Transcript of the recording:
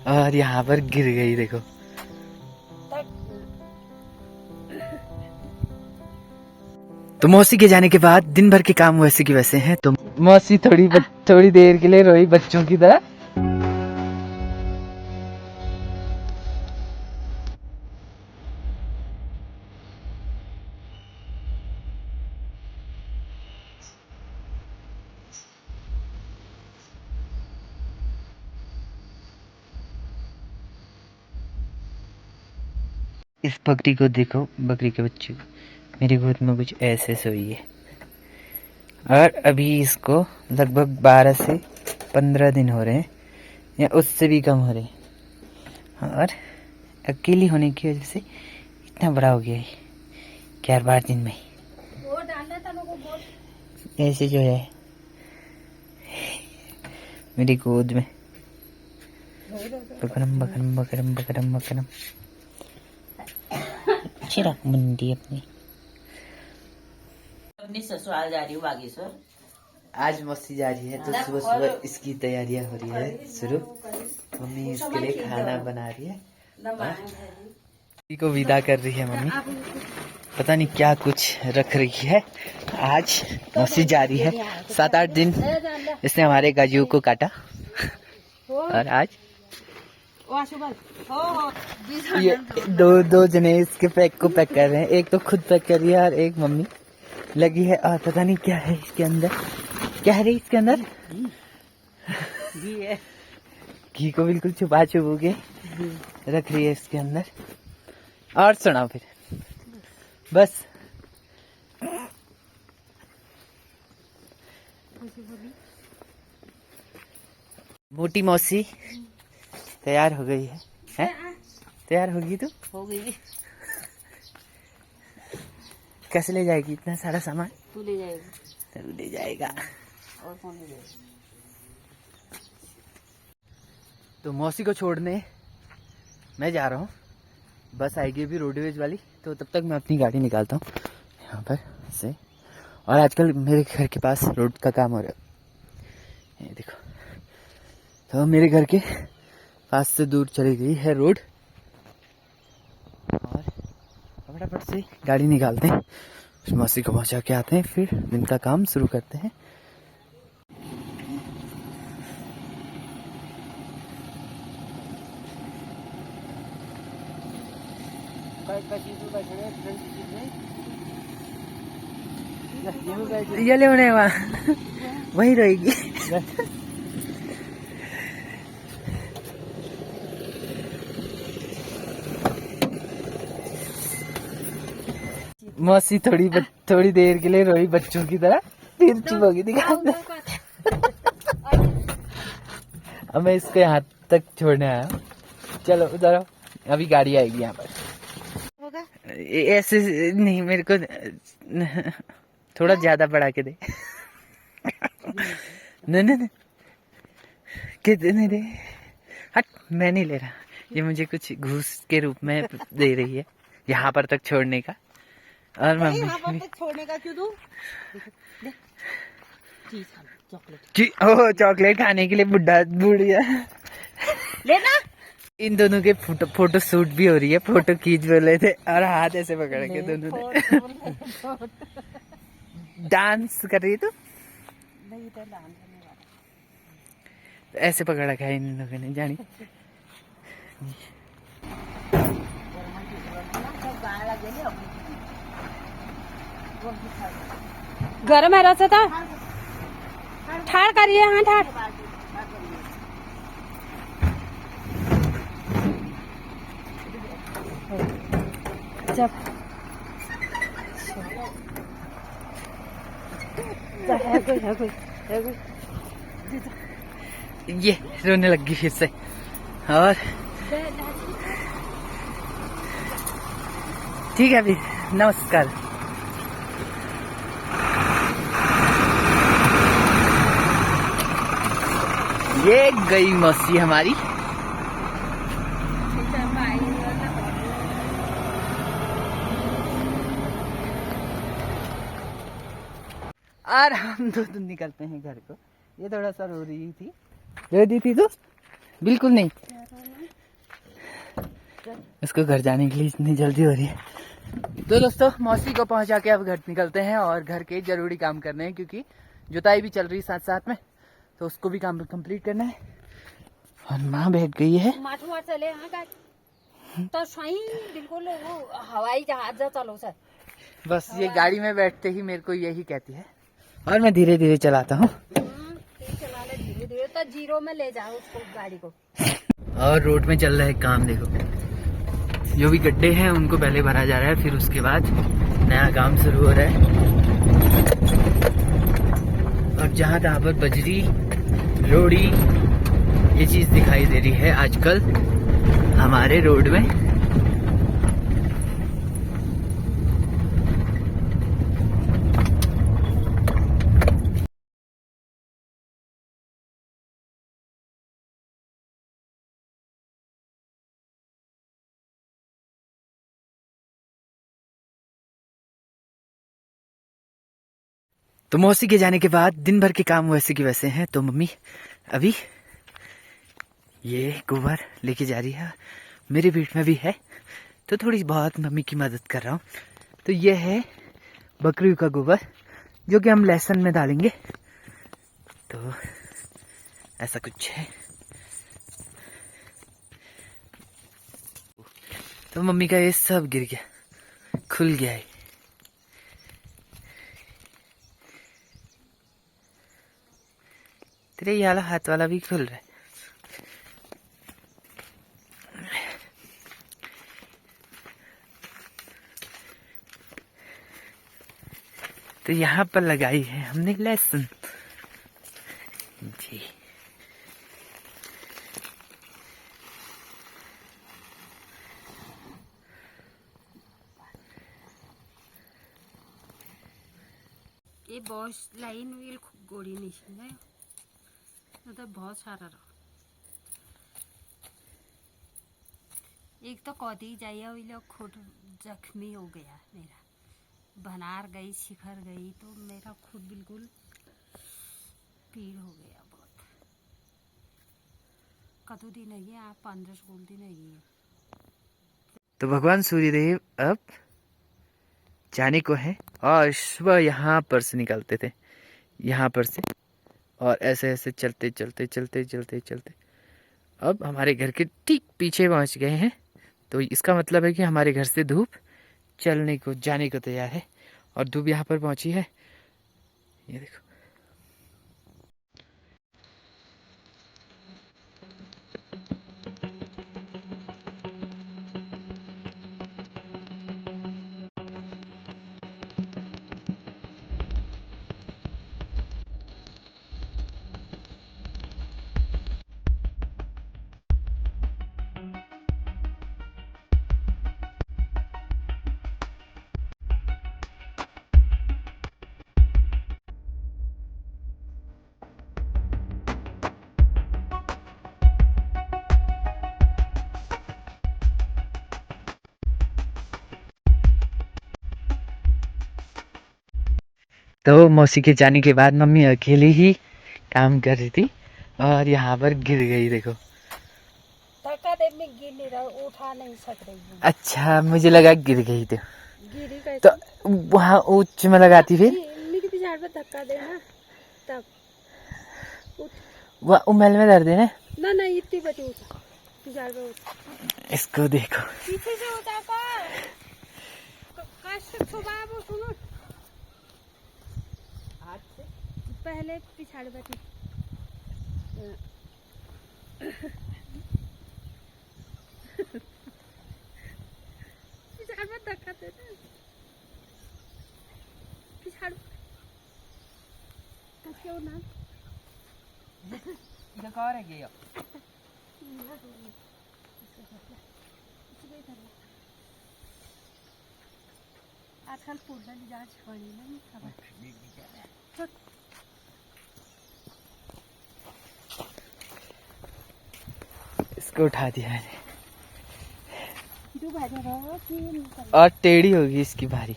और यहाँ पर गिर गई देखो। तो मौसी के जाने के बाद दिन भर के काम वैसे की वैसे हैं। तो मौसी थोड़ी देर के लिए रोई बच्चों की तरह। इस बकरी को देखो, बकरी के बच्चे मेरी गोद में कुछ ऐसे सोई है। और अभी इसको लगभग 12 से 15 दिन हो रहे हैं या उससे भी कम हो रहे हैं। और अकेली होने की वजह से इतना बड़ा हो गया है 4-12 दिन में। ऐसे जो है मेरी गोद में बकरम बकरम बकरम बकरम बकरम। चिराग मंडी अपनी ससुराल जा रही हूँ बागेश्वर। आज मौसी जा रही है तो सुबह सुबह इसकी तैयारियां हो रही है शुरू। मम्मी इसके लिए खाना बना रही है, मम्मी को विदा कर रही है। मम्मी पता नहीं क्या कुछ रख रही है। आज मौसी जा रही है। 7-8 दिन इसने हमारे गाजू को काटा और आज ये दो जने इसके पैक को पैक कर रहे हैं। एक तो खुद पैक कर रही है और एक मम्मी लगी है। और पता नहीं क्या है इसके अंदर। क्या है इसके अंदर? घी है। घी को बिल्कुल छुपा के रख रही है इसके अंदर। और सुनाओ फिर। बस मोटी मौसी तैयार हो गई है, हैं? तैयार होगी तो हो गई। कैसे ले जाएगी इतना सारा सामान? तू ले जाएगा। तू ले जाएगा। और कौन ले जाएगा? तो मौसी को छोड़ने मैं जा रहा हूँ। बस आएगी भी रोडवेज वाली, तो तब तक मैं अपनी गाड़ी निकालता हूँ यहाँ पर से। और आजकल मेरे घर के पास रोड का काम हो रहा है, ये देखो। तो मेरे घर के पास से दूर चली गई है रोड और फटाफट से गाड़ी निकालते हैं, उस मौसी को पहुँचा के आते हैं, फिर दिन का काम शुरू करते हैं। ये ले उन्हें वहाँ वहीं रहेगी। मौसी थोड़ी देर के लिए रोई बच्चों की तरह, फिर चुप होगी। दिखा अब मैं इसको यहाँ तक छोड़ने आया। चलो उधर आओ, अभी गाड़ी आएगी यहाँ पर। ऐसे नहीं, मेरे को थोड़ा ज्यादा बढ़ा के दे। नहीं कितने दे? हट, मैं नहीं ले रहा। ये मुझे कुछ घूस के रूप में दे रही है यहाँ पर तक छोड़ने का। और मम्मी यहाँ पर तक छोड़ने का क्यों दूं? चॉकलेट खाने के लिए बुढ़िया लेना। इन दोनों के फोटो शूट भी हो रही है। फोटो खींच बोले थे और हाथ ऐसे पकड़ के दोनों ने डांस कर रही है। तो ऐसे पकड़ रखा है इन लोगों ने, जानी। गरम है रसा था। ठाड़ करिए। हाँ ठाड़। जब है कोई। ये रोने लगी फिर से। और ठीक है अभी, नमस्कार। ये गई मौसी हमारी। और हम दो दिन निकलते हैं घर को। ये थोड़ा सा रो रही थी। रो दी थी तो बिल्कुल नहीं। इसको घर जाने के लिए इतनी जल्दी हो रही है। तो दोस्तों मौसी को पहुंचा के अब घर निकलते हैं और घर के जरूरी काम करने हैं, क्योंकि जुताई भी चल रही है साथ साथ में, तो उसको भी काम कंप्लीट करना है। और माँ बैठ गई है। चले हाँ का तो सही बिल्कुल वो हवाई जहाज चलो सर। बस ये गाड़ी में बैठते ही मेरे को यही कहती है, और मैं धीरे धीरे चलाता हूँ। चला ले धीरे धीरे, तो जीरो में ले जाओ उसको गाड़ी को। और रोड में चल रहा है काम, देखो जो भी गड्ढे हैं उनको पहले भरा जा रहा है, फिर उसके बाद नया काम शुरू हो रहा है। और जहाँ तहाँ पर बजरी रोड़ी ये चीज दिखाई दे रही है आजकल हमारे रोड में। तो मौसी के जाने के बाद दिन भर के काम वैसे के वैसे हैं। तो मम्मी अभी ये गोबर लेके जा रही है, मेरे पीठ में भी है, तो थोड़ी बहुत मम्मी की मदद कर रहा हूँ। तो ये है बकरी का गोबर, जो कि हम लहसुन में डालेंगे। तो ऐसा कुछ है। तो मम्मी का ये सब गिर गया, खुल गया है। तेरे ये वाला हाथ वाला भी खुल रहा है। तो यहाँ पर लगाई है हमने लहसुन जी। ये बॉस लाइन व्हील गोड़ी नहीं है, तो बहुत सारा रहा। एक तो कौदी जाइए हुई लोग खुद जख्मी हो गया मेरा, बनार गई शिखर गई तो मेरा खुद बिल्कुल पीड़ हो गया बहुत। कतु दिन है आप 15-16 दिन है। तो भगवान सूर्यदेव अब जाने को है, और सुबह यहाँ पर से निकलते थे, यहाँ पर से, और ऐसे ऐसे चलते चलते चलते चलते चलते अब हमारे घर के ठीक पीछे पहुँच गए हैं। तो इसका मतलब है कि हमारे घर से धूप चलने को जाने को तैयार है, और धूप यहाँ पर पहुँची है, ये देखो। तो मौसी के जाने के बाद मम्मी अकेले ही काम कर रही थी, और यहाँ पर गिर गई, देखो। धक्का दे में गिर नहीं रहा, उठा नहीं सक रही हूँ। अच्छा, मुझे लगा गिर गई थी। गिरी कैसे? तो वहाँ ऊंच में लगाती फिर पिछाड़ पे धक्का देना तब वह उमल में दर्द है ना। ना इतनी बची उठा पिछाड़ पे उठा। इसको देखो पीछे से उठा कर कैसे छुपा वो सुनो। हाथ से पहले पिछाड़ बैठी। पिछाड़ में धक्का देना, पिछाड़ क्यों ना कहाँ रह गया? आजकल पूर्ण जांच होनी नहीं खबर। इसको उठा दिया मैंने, और टेढ़ी होगी इसकी भारी।